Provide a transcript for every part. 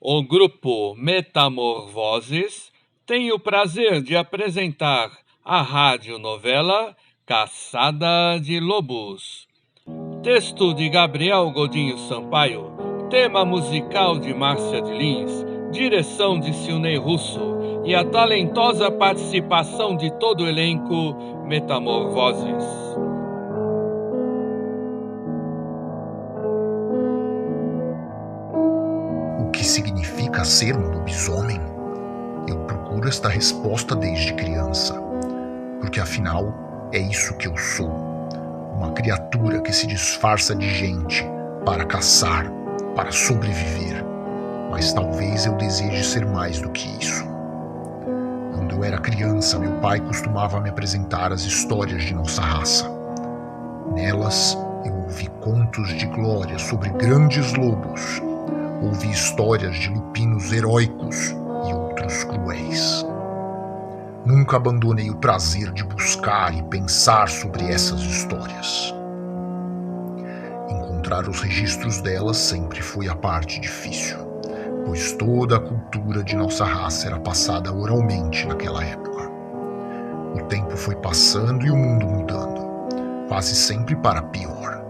O grupo Metamorvoses tem o prazer de apresentar a radionovela Caçada de Lobos. Texto de Gabriel Godinho Sampaio, tema musical de Márcia de Lins, direção de Silnei Russo e a talentosa participação de todo o elenco Metamorvoses. O que significa ser um lobisomem? Eu procuro esta resposta desde criança, porque afinal é isso que eu sou. Uma criatura que se disfarça de gente para caçar, para sobreviver. Mas talvez eu deseje ser mais do que isso. Quando eu era criança, meu pai costumava me apresentar as histórias de nossa raça. Nelas, eu ouvi contos de glória sobre grandes lobos. Ouvi histórias de lupinos heróicos e outros cruéis. Nunca abandonei o prazer de buscar e pensar sobre essas histórias. Encontrar os registros delas sempre foi a parte difícil, pois toda a cultura de nossa raça era passada oralmente naquela época. O tempo foi passando e o mundo mudando, quase sempre para pior.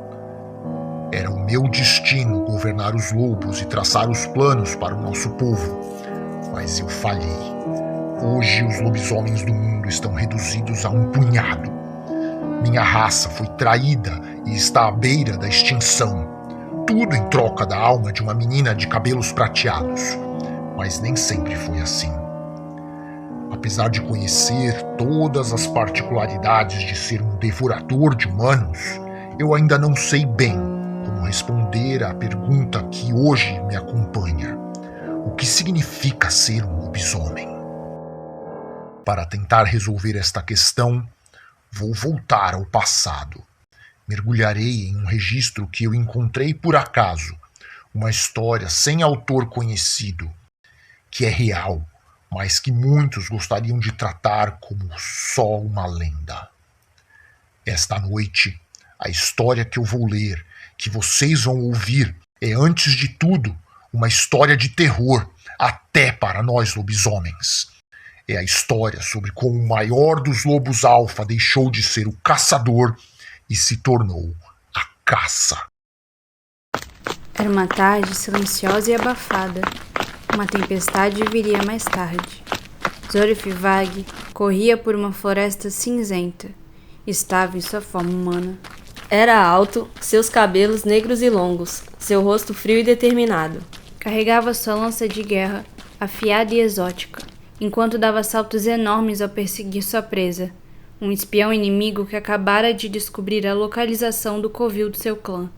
Era o meu destino governar os lobos e traçar os planos para o nosso povo, mas eu falhei. Hoje os lobisomens do mundo estão reduzidos a um punhado. Minha raça foi traída e está à beira da extinção. Tudo em troca da alma de uma menina de cabelos prateados. Mas nem sempre foi assim. Apesar de conhecer todas as particularidades de ser um devorador de humanos, eu ainda não sei bem como responder à pergunta que hoje me acompanha. O que significa ser um lobisomem? Para tentar resolver esta questão, vou voltar ao passado. Mergulharei em um registro que eu encontrei por acaso, uma história sem autor conhecido, que é real, mas que muitos gostariam de tratar como só uma lenda. Esta noite, a história que eu vou ler, que vocês vão ouvir, é antes de tudo uma história de terror, até para nós lobisomens. É a história sobre como o maior dos lobos alfa deixou de ser o caçador e se tornou a caça. Era uma tarde silenciosa e abafada. Uma tempestade viria mais tarde. Zorifivag corria por uma floresta cinzenta. Estava em sua forma humana. Era alto, seus cabelos negros e longos, seu rosto frio e determinado. Carregava sua lança de guerra, afiada e exótica, enquanto dava saltos enormes ao perseguir sua presa, um espião inimigo que acabara de descobrir a localização do covil do seu clã.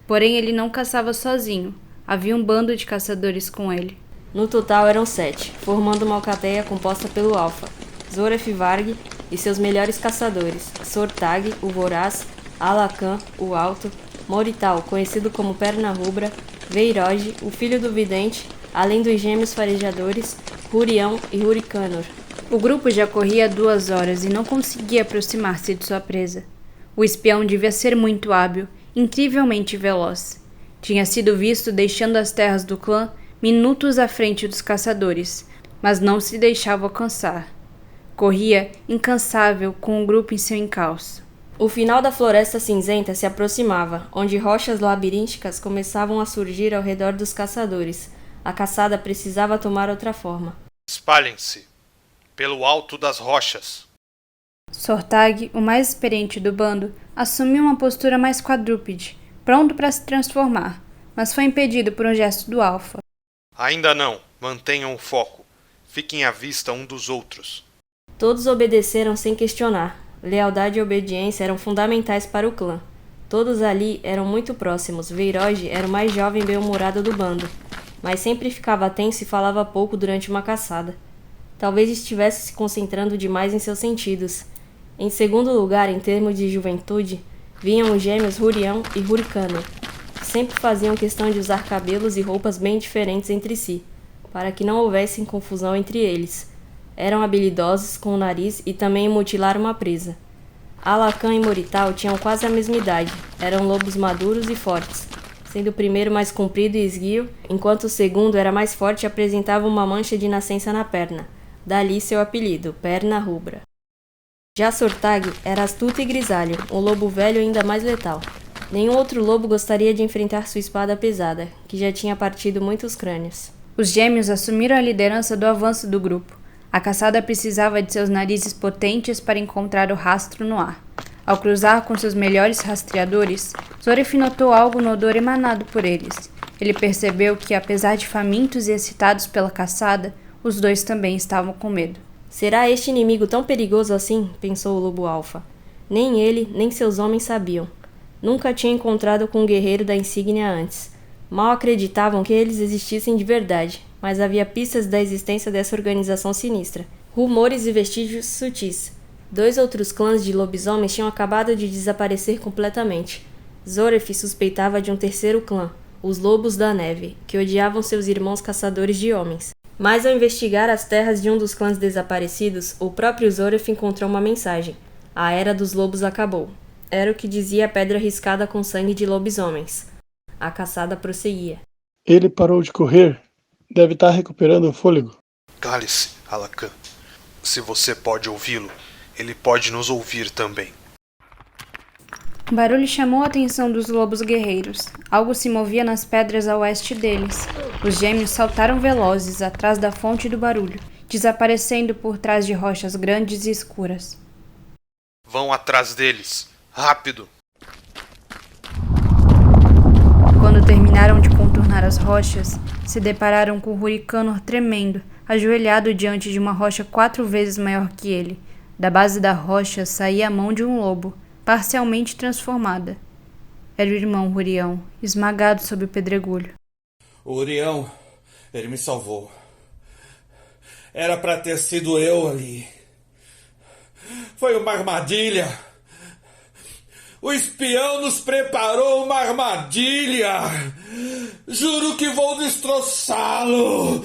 Porém, ele não caçava sozinho, havia um bando de caçadores com ele. No total eram 7, formando uma alcateia composta pelo Alfa, Zorefvarg e seus melhores caçadores, Sortag, o Voraz, Alakan, o Alto, Morital, conhecido como Perna Rubra, Veiroge, o filho do Vidente, além dos gêmeos farejadores, Hurião e Huricanor. O grupo já corria há 2 horas e não conseguia aproximar-se de sua presa. O espião devia ser muito hábil, incrivelmente veloz. Tinha sido visto deixando as terras do clã minutos à frente dos caçadores, mas não se deixava alcançar. Corria incansável com o grupo em seu encalço. O final da floresta cinzenta se aproximava, onde rochas labirínticas começavam a surgir ao redor dos caçadores. A caçada precisava tomar outra forma. Espalhem-se pelo alto das rochas. Sortag, o mais experiente do bando, assumiu uma postura mais quadrúpede, pronto para se transformar, mas foi impedido por um gesto do Alfa. Ainda não. Mantenham o foco. Fiquem à vista um dos outros. Todos obedeceram sem questionar. Lealdade e obediência eram fundamentais para o clã. Todos ali eram muito próximos. Veiroge era o mais jovem bem-humorado do bando, mas sempre ficava tenso e falava pouco durante uma caçada. Talvez estivesse se concentrando demais em seus sentidos. Em segundo lugar, em termos de juventude, vinham os gêmeos Hurião e Huricano, que sempre faziam questão de usar cabelos e roupas bem diferentes entre si, para que não houvesse confusão entre eles. Eram habilidosos com o nariz e também em mutilar uma presa. Alakan e Morital tinham quase a mesma idade, eram lobos maduros e fortes. sendo o primeiro mais comprido e esguio, enquanto o segundo era mais forte e apresentava uma mancha de nascença na perna. Dali seu apelido, Perna Rubra. Já Sortag era astuto e grisalho, um lobo velho ainda mais letal. Nenhum outro lobo gostaria de enfrentar sua espada pesada, que já tinha partido muitos crânios. Os gêmeos assumiram a liderança do avanço do grupo. A caçada precisava de seus narizes potentes para encontrar o rastro no ar. Ao cruzar com seus melhores rastreadores, Zoref notou algo no odor emanado por eles. Ele percebeu que, apesar de famintos e excitados pela caçada, os dois também estavam com medo. Será este inimigo tão perigoso assim? Pensou o lobo alfa. Nem ele, nem seus homens sabiam. Nunca tinha encontrado com um guerreiro da insígnia antes. Mal acreditavam que eles existissem de verdade, mas havia pistas da existência dessa organização sinistra. Rumores e vestígios sutis. 2 outros clãs de lobisomens tinham acabado de desaparecer completamente. Zoref suspeitava de um terceiro clã, os Lobos da Neve, que odiavam seus irmãos caçadores de homens. Mas ao investigar as terras de um dos clãs desaparecidos, o próprio Zoref encontrou uma mensagem. A Era dos Lobos acabou. Era o que dizia a pedra riscada com sangue de lobisomens. A caçada prosseguia. Ele parou de correr. Deve estar recuperando o fôlego. Cale-se, Alakan. Se você pode ouvi-lo, ele pode nos ouvir também. Um barulho chamou a atenção dos lobos guerreiros. Algo se movia nas pedras a oeste deles. Os gêmeos saltaram velozes atrás da fonte do barulho, desaparecendo por trás de rochas grandes e escuras. Vão atrás deles. Rápido! Quando terminaram de contornar as rochas, se depararam com o Hurricanor tremendo, ajoelhado diante de uma rocha 4 vezes maior que ele. Da base da rocha saía a mão de um lobo, parcialmente transformada. Era o irmão Hurião, esmagado sob o pedregulho. O Hurião, ele me salvou. Era para ter sido eu ali. Foi uma armadilha. O espião nos preparou uma armadilha. Juro que vou destroçá-lo.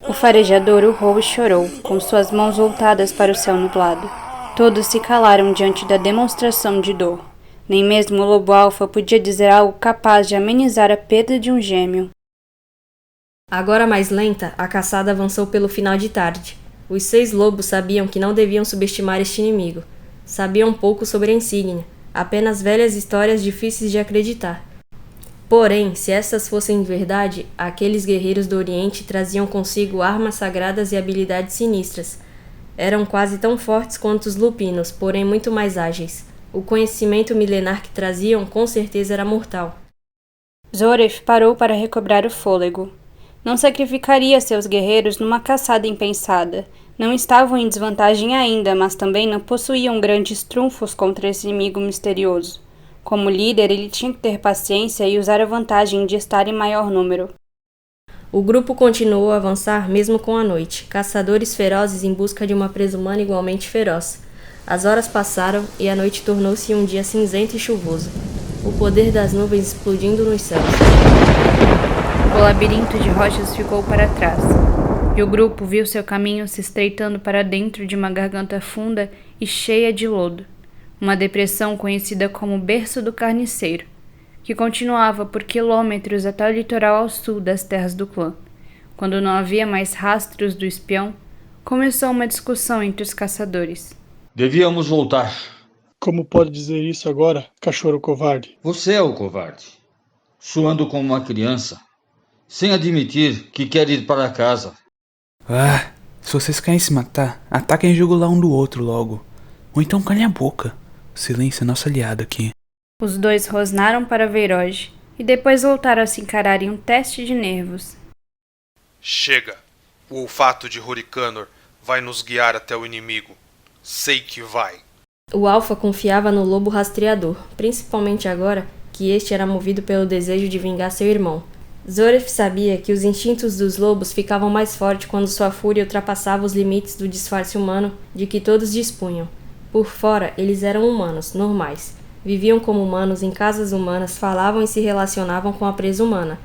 O farejador urrou e chorou, com suas mãos voltadas para o céu nublado. Todos se calaram diante da demonstração de dor. Nem mesmo o lobo alfa podia dizer algo capaz de amenizar a perda de um gêmeo. Agora mais lenta, a caçada avançou pelo final de tarde. Os 6 lobos sabiam que não deviam subestimar este inimigo. Sabiam pouco sobre a insígnia, apenas velhas histórias difíceis de acreditar. Porém, se estas fossem verdade, aqueles guerreiros do Oriente traziam consigo armas sagradas e habilidades sinistras. Eram quase tão fortes quanto os lupinos, porém muito mais ágeis. O conhecimento milenar que traziam com certeza era mortal. Zoref parou para recobrar o fôlego. Não sacrificaria seus guerreiros numa caçada impensada. Não estavam em desvantagem ainda, mas também não possuíam grandes trunfos contra esse inimigo misterioso. Como líder, ele tinha que ter paciência e usar a vantagem de estar em maior número. O grupo continuou a avançar mesmo com a noite, caçadores ferozes em busca de uma presa humana igualmente feroz. As horas passaram e a noite tornou-se um dia cinzento e chuvoso. O poder das nuvens explodindo nos céus. O labirinto de rochas ficou para trás, e o grupo viu seu caminho se estreitando para dentro de uma garganta funda e cheia de lodo, uma depressão conhecida como Berço do Carniceiro, que continuava por quilômetros até o litoral ao sul das terras do clã. Quando não havia mais rastros do espião, começou uma discussão entre os caçadores. Devíamos voltar. Como pode dizer isso agora, cachorro covarde? Você é o covarde, suando como uma criança, sem admitir que quer ir para casa. Ah, se vocês querem se matar, ataquem e jugular um do outro logo. Ou então calem a boca. O silêncio é nosso aliado aqui. Os dois rosnaram para Veiroge e depois voltaram a se encarar em um teste de nervos. Chega. O olfato de Hurricanor vai nos guiar até o inimigo. Sei que vai. O Alfa confiava no lobo rastreador, principalmente agora que este era movido pelo desejo de vingar seu irmão. Zoref sabia que os instintos dos lobos ficavam mais fortes quando sua fúria ultrapassava os limites do disfarce humano de que todos dispunham. Por fora, eles eram humanos, normais. Viviam como humanos em casas humanas, falavam e se relacionavam com a presa humana.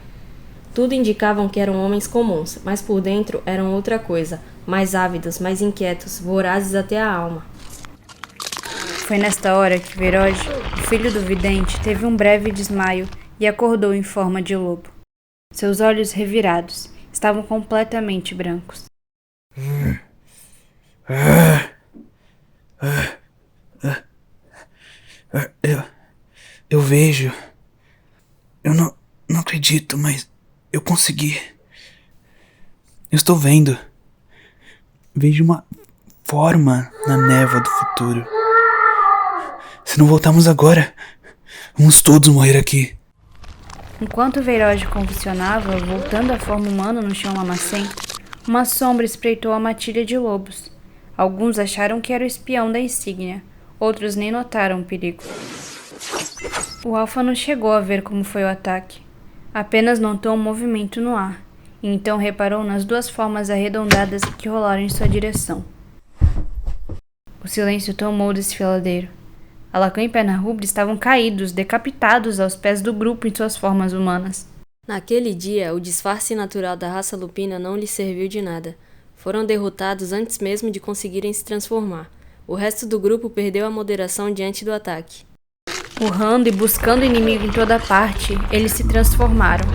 Tudo indicavam que eram homens comuns, mas por dentro eram outra coisa, mais ávidos, mais inquietos, vorazes até a alma. Foi nesta hora que Veroge, o filho do vidente, teve um breve desmaio e acordou em forma de lobo. Seus olhos revirados estavam completamente brancos. Eu vejo. Eu não acredito, mas eu consegui. Eu estou vendo. Vejo uma forma na névoa do futuro. Se não voltarmos agora, vamos todos morrer aqui. Enquanto Veroge convulsionava, voltando à forma humana no chão lamacento, uma sombra espreitou a matilha de lobos. Alguns acharam que era o espião da insígnia, outros nem notaram o perigo. O Alfa não chegou a ver como foi o ataque. Apenas notou um movimento no ar, e então reparou nas duas formas arredondadas que rolaram em sua direção. O silêncio tomou o desfiladeiro. Alacrã e Perna Rubra estavam caídos, decapitados aos pés do grupo em suas formas humanas. Naquele dia, o disfarce natural da raça lupina não lhes serviu de nada. Foram derrotados antes mesmo de conseguirem se transformar. O resto do grupo perdeu a moderação diante do ataque. Urrando e buscando o inimigo em toda parte, eles se transformaram.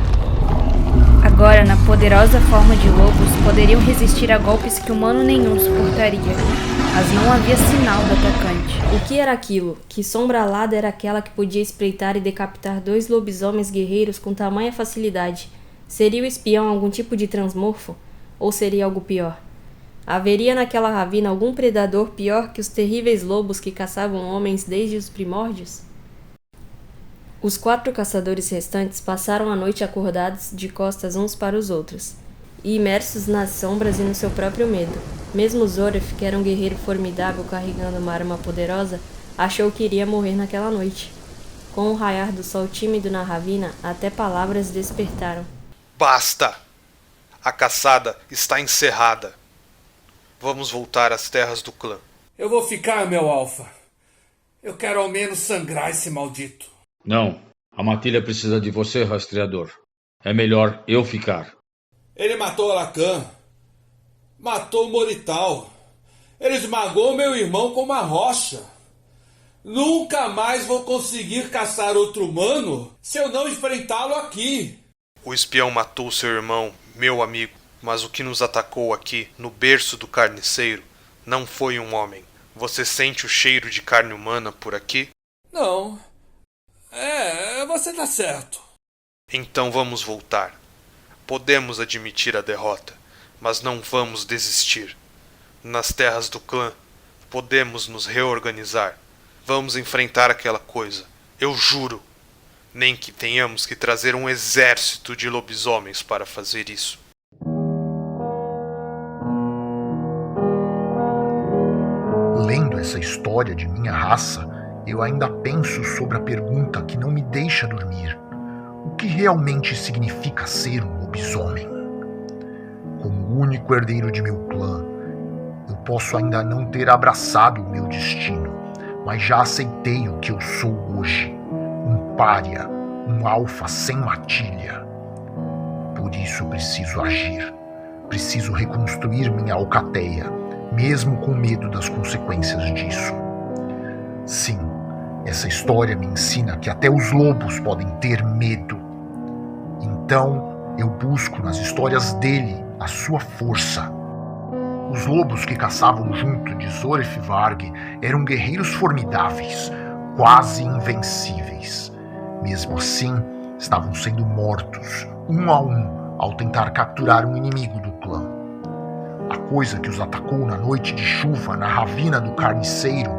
Agora, na poderosa forma de lobos, poderiam resistir a golpes que humano nenhum suportaria. Mas não havia sinal do atacante. O que era aquilo? Que sombra alada era aquela que podia espreitar e decapitar 2 lobisomens guerreiros com tamanha facilidade? Seria o espião algum tipo de transmorfo? Ou seria algo pior? Haveria naquela ravina algum predador pior que os terríveis lobos que caçavam homens desde os primórdios? Os 4 caçadores restantes passaram a noite acordados de costas uns para os outros, e imersos nas sombras e no seu próprio medo. Mesmo Zoref, que era um guerreiro formidável carregando uma arma poderosa, achou que iria morrer naquela noite. Com o raiar do sol tímido na ravina, até palavras despertaram. Basta! A caçada está encerrada. Vamos voltar às terras do clã. Eu vou ficar, meu Alfa. Eu quero ao menos sangrar esse maldito. Não, a matilha precisa de você, rastreador. É melhor eu ficar. Ele matou Alacrã. Matou o Morital. Ele esmagou meu irmão com uma rocha. Nunca mais vou conseguir caçar outro humano se eu não enfrentá-lo aqui. O espião matou seu irmão, meu amigo, mas o que nos atacou aqui, no berço do carniceiro, não foi um homem. Você sente o cheiro de carne humana por aqui? Não. Você tá certo. Então vamos voltar. Podemos admitir a derrota, mas não vamos desistir. Nas terras do clã, podemos nos reorganizar. Vamos enfrentar aquela coisa, eu juro. Nem que tenhamos que trazer um exército de lobisomens para fazer isso. Lendo essa história de minha raça, eu ainda penso sobre a pergunta que não me deixa dormir. O que realmente significa ser um lobisomem? Como o único herdeiro de meu clã, eu posso ainda não ter abraçado o meu destino, mas já aceitei o que eu sou hoje. Um pária, um alfa sem matilha. Por isso preciso agir. Preciso reconstruir minha alcateia, mesmo com medo das consequências disso. Sim, essa história me ensina que até os lobos podem ter medo. Então, eu busco nas histórias dele a sua força. Os lobos que caçavam junto de Zoref Varg eram guerreiros formidáveis, quase invencíveis. Mesmo assim, estavam sendo mortos, um a um, ao tentar capturar um inimigo do clã. A coisa que os atacou na noite de chuva na ravina do carniceiro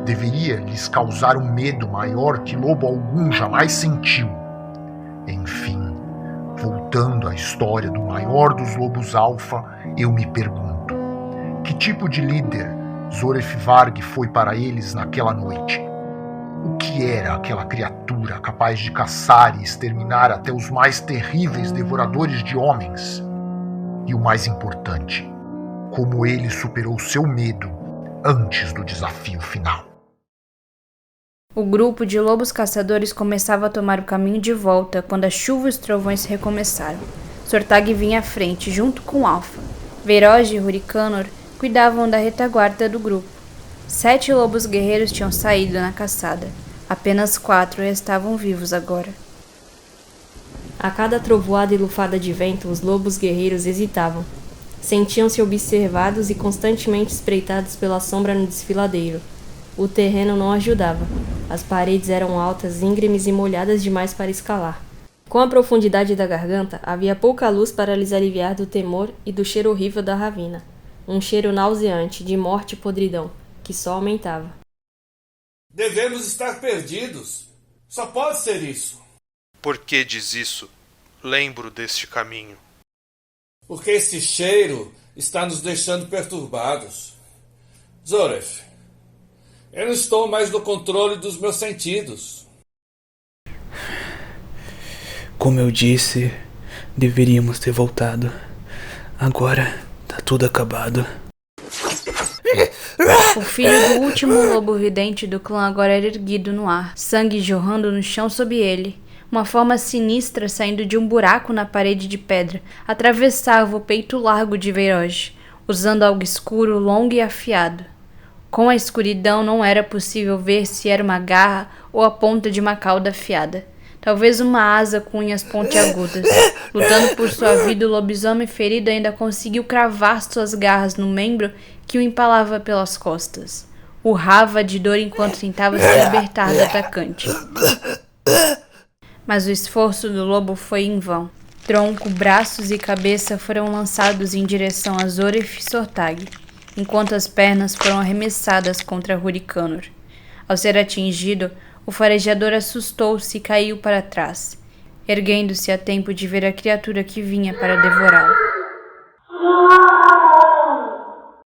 deveria lhes causar um medo maior que lobo algum jamais sentiu. Enfim, voltando à história do maior dos lobos alfa, eu me pergunto: que tipo de líder Zoref Varg foi para eles naquela noite? O que era aquela criatura capaz de caçar e exterminar até os mais terríveis devoradores de homens? E o mais importante, como ele superou seu medo antes do desafio final. O grupo de lobos caçadores começava a tomar o caminho de volta quando a chuva e os trovões recomeçaram. Sortag vinha à frente, junto com Alfa. Veroge e Hurricanor cuidavam da retaguarda do grupo. 7 lobos guerreiros tinham saído na caçada. Apenas 4 estavam vivos agora. A cada trovoada e lufada de vento, os lobos guerreiros hesitavam. Sentiam-se observados e constantemente espreitados pela sombra no desfiladeiro. O terreno não ajudava. As paredes eram altas, íngremes e molhadas demais para escalar. Com a profundidade da garganta, havia pouca luz para lhes aliviar do temor e do cheiro horrível da ravina. Um cheiro nauseante, de morte e podridão, que só aumentava. Devemos estar perdidos. Só pode ser isso. Por que diz isso? Lembro deste caminho. Porque esse cheiro está nos deixando perturbados. Zoref, eu não estou mais no controle dos meus sentidos. Como eu disse, deveríamos ter voltado. Agora tá tudo acabado. O filho do último lobo vidente do clã agora era erguido no ar, sangue jorrando no chão sob ele. Uma forma sinistra saindo de um buraco na parede de pedra atravessava o peito largo de Veiroge, usando algo escuro, longo e afiado. Com a escuridão não era possível ver se era uma garra ou a ponta de uma cauda afiada. Talvez uma asa com unhas pontiagudas. Lutando por sua vida, o lobisomem ferido ainda conseguiu cravar suas garras no membro que o empalava pelas costas. Urrava de dor enquanto tentava se libertar do atacante. Mas o esforço do lobo foi em vão. Tronco, braços e cabeça foram lançados em direção a Zoref e Sortag, enquanto as pernas foram arremessadas contra Hurricanor. Ao ser atingido, o farejador assustou-se e caiu para trás, erguendo-se a tempo de ver a criatura que vinha para devorá-lo.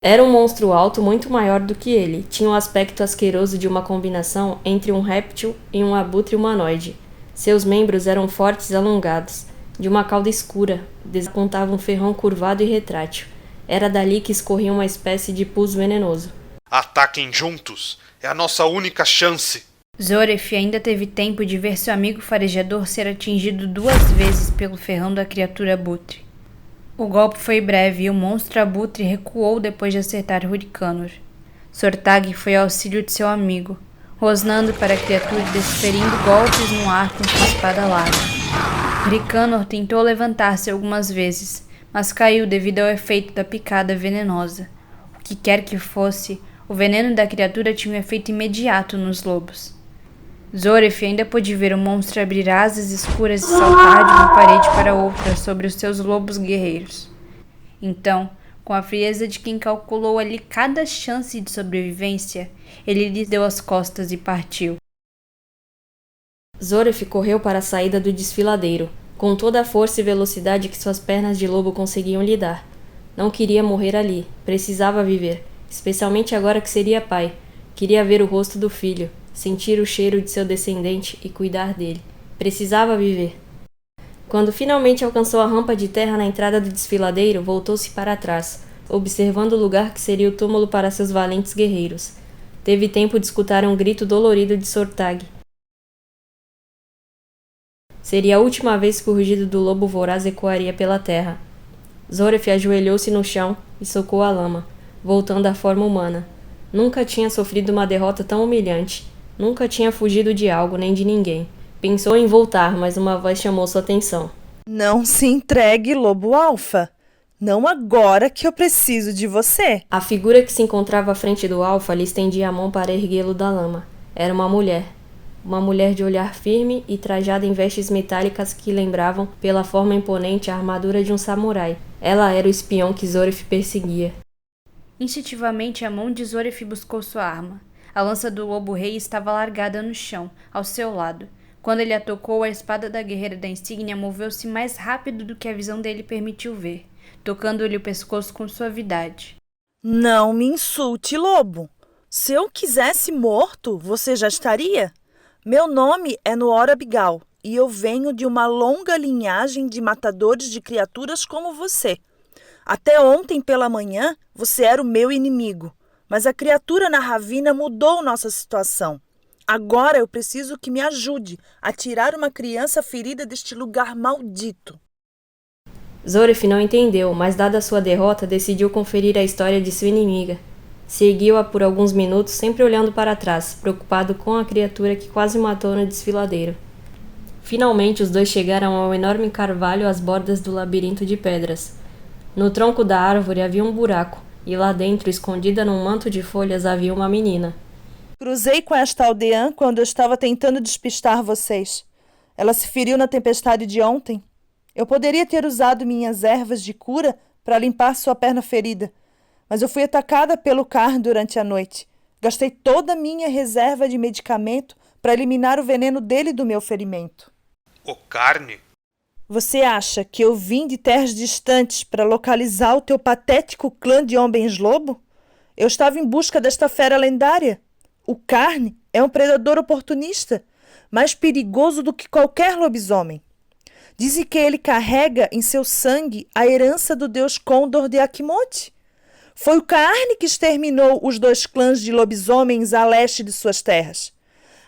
Era um monstro alto muito maior do que ele. Tinha um aspecto asqueroso de uma combinação entre um réptil e um abutre humanoide. Seus membros eram fortes e alongados, de uma cauda escura, desapontava um ferrão curvado e retrátil. Era dali que escorria uma espécie de pus venenoso. Ataquem juntos! É a nossa única chance! Zoref ainda teve tempo de ver seu amigo farejador ser atingido 2 vezes pelo ferrão da criatura abutre. O golpe foi breve e o monstro abutre recuou depois de acertar Hurricanor. Sortag foi ao auxílio de seu amigo, rosnando para a criatura e desferindo golpes no ar com sua espada larga. Hurricanor tentou levantar-se algumas vezes, mas caiu devido ao efeito da picada venenosa. O que quer que fosse, o veneno da criatura tinha um efeito imediato nos lobos. Zoref ainda pôde ver o monstro abrir asas escuras e saltar de uma parede para outra sobre os seus lobos guerreiros. Então, com a frieza de quem calculou ali cada chance de sobrevivência, ele lhes deu as costas e partiu. Zoref correu para a saída do desfiladeiro, com toda a força e velocidade que suas pernas de lobo conseguiam lhe dar. Não queria morrer ali, precisava viver, especialmente agora que seria pai. Queria ver o rosto do filho, sentir o cheiro de seu descendente e cuidar dele. Precisava viver. Quando finalmente alcançou a rampa de terra na entrada do desfiladeiro, voltou-se para trás, observando o lugar que seria o túmulo para seus valentes guerreiros. Teve tempo de escutar um grito dolorido de Sortag. Seria a última vez que o rugido do lobo voraz ecoaria pela terra. Zoref ajoelhou-se no chão e socou a lama, voltando à forma humana. Nunca tinha sofrido uma derrota tão humilhante. Nunca tinha fugido de algo nem de ninguém. Pensou em voltar, mas uma voz chamou sua atenção. Não se entregue, lobo alfa. Não agora que eu preciso de você. A figura que se encontrava à frente do alfa lhe estendia a mão para erguê-lo da lama. Era uma mulher. Uma mulher de olhar firme e trajada em vestes metálicas que lembravam, pela forma imponente, a armadura de um samurai. Ela era o espião que Zoref perseguia. Instintivamente, a mão de Zoref buscou sua arma. A lança do lobo-rei estava largada no chão, ao seu lado. Quando ele a tocou, a espada da guerreira da insígnia moveu-se mais rápido do que a visão dele permitiu ver, tocando-lhe o pescoço com suavidade. Não me insulte, lobo. Se eu quisesse morto, você já estaria? Meu nome é Nuora Bigal e eu venho de uma longa linhagem de matadores de criaturas como você. Até ontem pela manhã, você era o meu inimigo. Mas a criatura na ravina mudou nossa situação. Agora eu preciso que me ajude a tirar uma criança ferida deste lugar maldito. Zoref não entendeu, mas dada sua derrota, decidiu conferir a história de sua inimiga. Seguiu-a por alguns minutos, sempre olhando para trás, preocupado com a criatura que quase matou no desfiladeiro. Finalmente, os dois chegaram ao enorme carvalho às bordas do labirinto de pedras. No tronco da árvore havia um buraco, e lá dentro, escondida num manto de folhas, havia uma menina. Cruzei com esta aldeã quando eu estava tentando despistar vocês. Ela se feriu na tempestade de ontem. Eu poderia ter usado minhas ervas de cura para limpar sua perna ferida, mas eu fui atacada pelo Carne durante a noite. Gastei toda a minha reserva de medicamento para eliminar o veneno dele do meu ferimento. O Carne? Você acha que eu vim de terras distantes para localizar o teu patético clã de homens-lobo? Eu estava em busca desta fera lendária. O Carne é um predador oportunista, mais perigoso do que qualquer lobisomem. Dizem que ele carrega em seu sangue a herança do deus Condor de Akimote. Foi o Carne que exterminou os 2 clãs de lobisomens a leste de suas terras.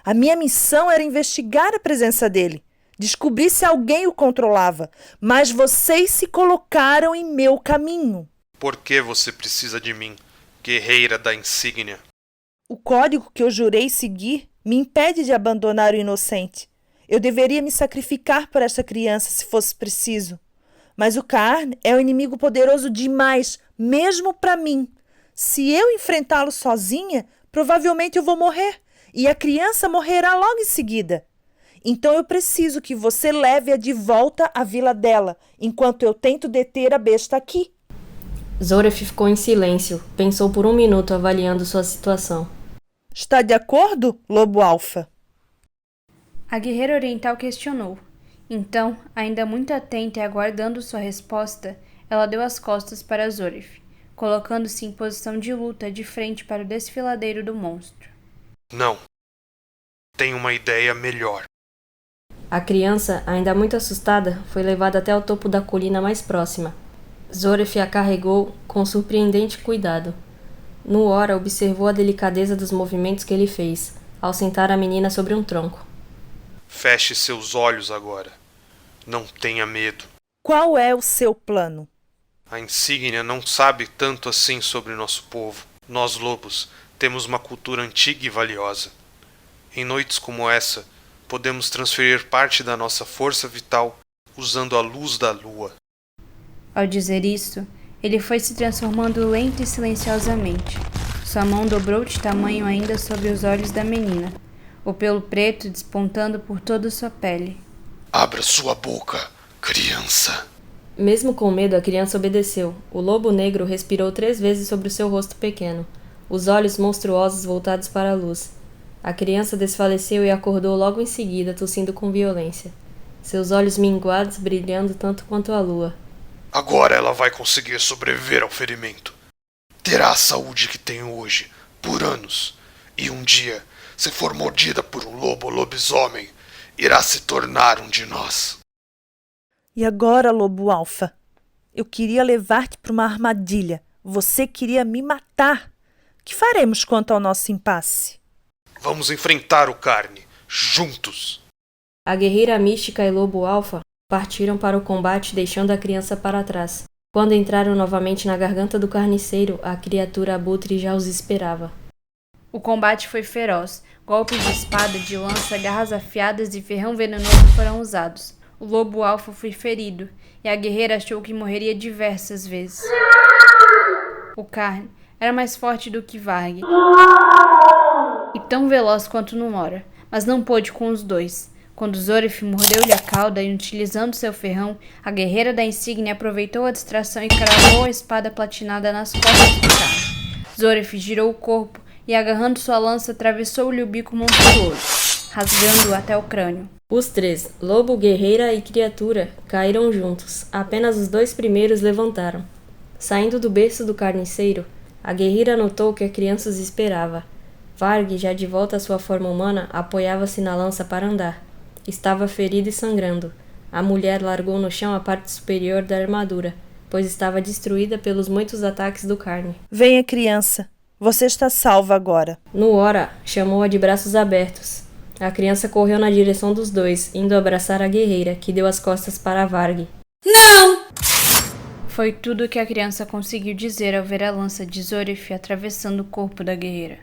A minha missão era investigar a presença dele, descobrir se alguém o controlava, mas vocês se colocaram em meu caminho. Por que você precisa de mim, guerreira da insígnia? O código que eu jurei seguir me impede de abandonar o inocente. Eu deveria me sacrificar por essa criança se fosse preciso. Mas o Carne é um inimigo poderoso demais, mesmo para mim. Se eu enfrentá-lo sozinha, provavelmente eu vou morrer. E a criança morrerá logo em seguida. Então eu preciso que você leve-a de volta à vila dela, enquanto eu tento deter a besta aqui. Zoref ficou em silêncio. Pensou por um minuto, avaliando sua situação. Está de acordo, Lobo Alfa? A guerreira oriental questionou. Então, ainda muito atenta e aguardando sua resposta, ela deu as costas para Zoref, colocando-se em posição de luta de frente para o desfiladeiro do monstro. Não. Tenho uma ideia melhor. A criança, ainda muito assustada, foi levada até o topo da colina mais próxima. Zoref a carregou com surpreendente cuidado. No hora, observou a delicadeza dos movimentos que ele fez, ao sentar a menina sobre um tronco. Feche seus olhos agora. Não tenha medo. Qual é o seu plano? A insígnia não sabe tanto assim sobre nosso povo. Nós, lobos, temos uma cultura antiga e valiosa. Em noites como essa, podemos transferir parte da nossa força vital usando a luz da lua. Ao dizer isso, ele foi se transformando lento e silenciosamente. Sua mão dobrou de tamanho ainda sobre os olhos da menina, o pelo preto despontando por toda sua pele. Abra sua boca, criança. Mesmo com medo, a criança obedeceu. O lobo negro respirou 3 vezes sobre o seu rosto pequeno, os olhos monstruosos voltados para a luz. A criança desfaleceu e acordou logo em seguida, tossindo com violência. Seus olhos minguados brilhando tanto quanto a lua. Agora ela vai conseguir sobreviver ao ferimento. Terá a saúde que tem hoje, por anos. E um dia, se for mordida por um lobo ou lobisomem, irá se tornar um de nós. E agora, Lobo Alfa? Eu queria levar-te para uma armadilha. Você queria me matar. O que faremos quanto ao nosso impasse? Vamos enfrentar o Carne, juntos. A guerreira mística e Lobo Alfa partiram para o combate, deixando a criança para trás. Quando entraram novamente na garganta do carniceiro, a criatura abutre já os esperava. O combate foi feroz. Golpes de espada, de lança, garras afiadas e ferrão venenoso foram usados. O lobo alfa foi ferido, e a guerreira achou que morreria diversas vezes. O Carne era mais forte do que Varg, e tão veloz quanto Numora, mas não pôde com os dois. Quando Zoref mordeu-lhe a cauda e, utilizando seu ferrão, a guerreira da insígnia aproveitou a distração e cravou a espada platinada nas costas do Carne. Zoref girou o corpo e, agarrando sua lança, atravessou-lhe o bico monstruoso, rasgando-o até o crânio. Os 3, lobo, guerreira e criatura, caíram juntos. Apenas os 2 primeiros levantaram. Saindo do berço do carniceiro, a guerreira notou que a criança os esperava. Varg, já de volta à sua forma humana, apoiava-se na lança para andar. Estava ferido e sangrando. A mulher largou no chão a parte superior da armadura, pois estava destruída pelos muitos ataques do Carne. Venha, criança. Você está salva agora. No hora, chamou-a de braços abertos. A criança correu na direção dos 2, indo abraçar a guerreira, que deu as costas para Varg. Não! Foi tudo o que a criança conseguiu dizer ao ver a lança de Zorif atravessando o corpo da guerreira.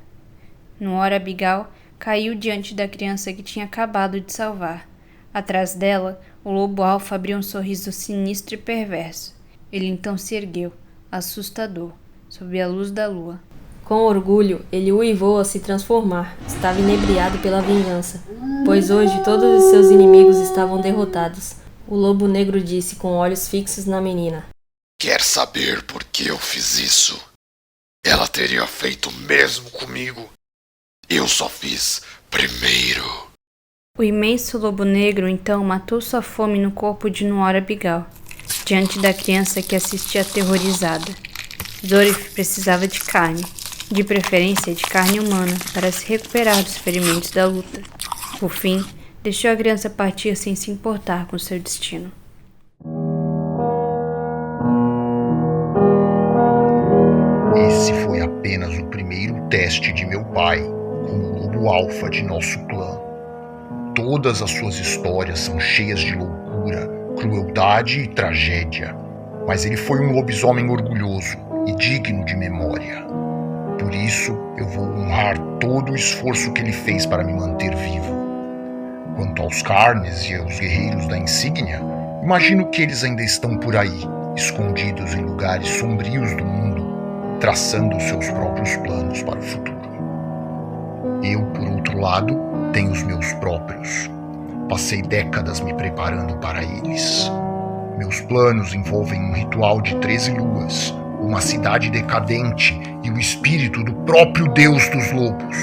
Numa hora, Abigail caiu diante da criança que tinha acabado de salvar. Atrás dela, o lobo alfa abriu um sorriso sinistro e perverso. Ele então se ergueu, assustador, sob a luz da lua. Com orgulho, ele uivou ao se transformar. Estava inebriado pela vingança, pois hoje todos os seus inimigos estavam derrotados. O lobo negro disse com olhos fixos na menina: Quer saber por que eu fiz isso? Ela teria feito o mesmo comigo. Eu só fiz primeiro. O imenso lobo negro então matou sua fome no corpo de Nuora Abigail, diante da criança que assistia aterrorizada. Zorif precisava de carne, de preferência de carne humana, para se recuperar dos ferimentos da luta. Por fim, deixou a criança partir sem se importar com seu destino. Esse foi apenas o primeiro teste de meu pai, como lobo alfa de nosso clã. Todas as suas histórias são cheias de loucura, crueldade e tragédia, mas ele foi um lobisomem orgulhoso e digno de memória. Por isso, eu vou honrar todo o esforço que ele fez para me manter vivo. Quanto aos Carnes e aos guerreiros da insígnia, imagino que eles ainda estão por aí, escondidos em lugares sombrios do mundo, traçando seus próprios planos para o futuro. Eu, por outro lado, tenho os meus próprios. Passei décadas me preparando para eles. Meus planos envolvem um ritual de 13 luas, uma cidade decadente e o espírito do próprio Deus dos Lobos.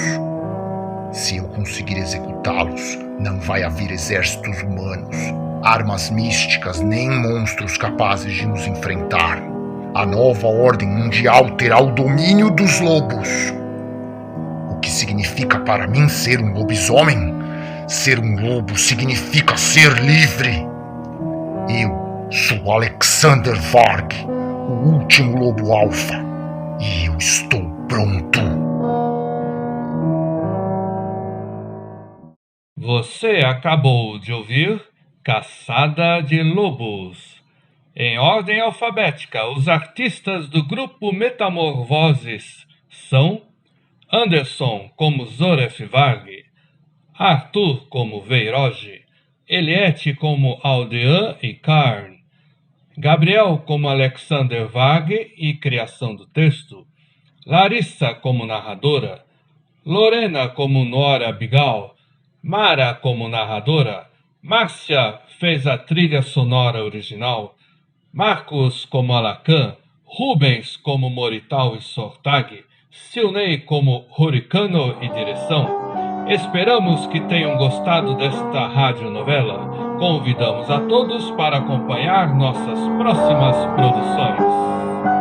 Se eu conseguir executá-los, não vai haver exércitos humanos, armas místicas nem monstros capazes de nos enfrentar. A nova ordem mundial terá o domínio dos lobos. O que significa para mim ser um lobisomem? Ser um lobo significa ser livre. Eu sou Alexander Varg, o último lobo alfa, e eu estou pronto. Você acabou de ouvir Caçada de Lobos. Em ordem alfabética, os artistas do grupo Metamorvoses são Anderson como Zoref Varg, Arthur como Veiroge, Eliette como Aldean e Karn, Gabriel como Alexander Varg e criação do texto, Larissa como narradora, Lorena como Nuora Abigail, Mara como narradora, Márcia fez a trilha sonora original, Marcos como Alacan, Rubens como Morital e Sortag, Silney como Hurricano e direção. Esperamos que tenham gostado desta radionovela. Convidamos a todos para acompanhar nossas próximas produções.